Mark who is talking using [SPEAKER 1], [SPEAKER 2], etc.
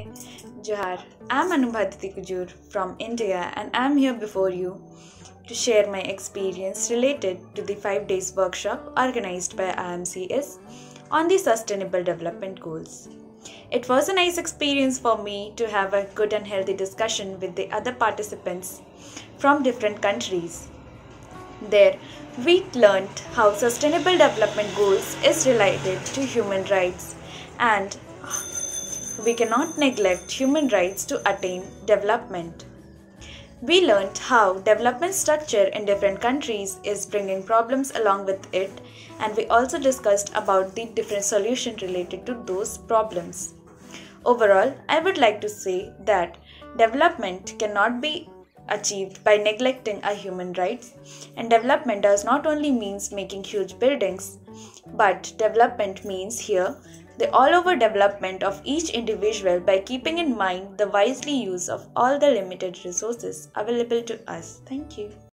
[SPEAKER 1] Namaste, Johar. I'm Anubha Aditi Kujur from India and I'm here before you to share my experience related to the 5 days workshop organized by IMCS on the Sustainable Development Goals. It was a nice experience for me to have a good and healthy discussion with the other participants from different countries. There, we learned how Sustainable Development Goals is related to human rights and we cannot neglect human rights to attain development. We learned how development structure in different countries is bringing problems along with it, and we also discussed about the different solutions related to those problems. Overall, I would like to say that development cannot be achieved by neglecting our human rights, and development does not only means making huge buildings, but development means here the all-over development of each individual by keeping in mind the wisely use of all the limited resources available to us. Thank you.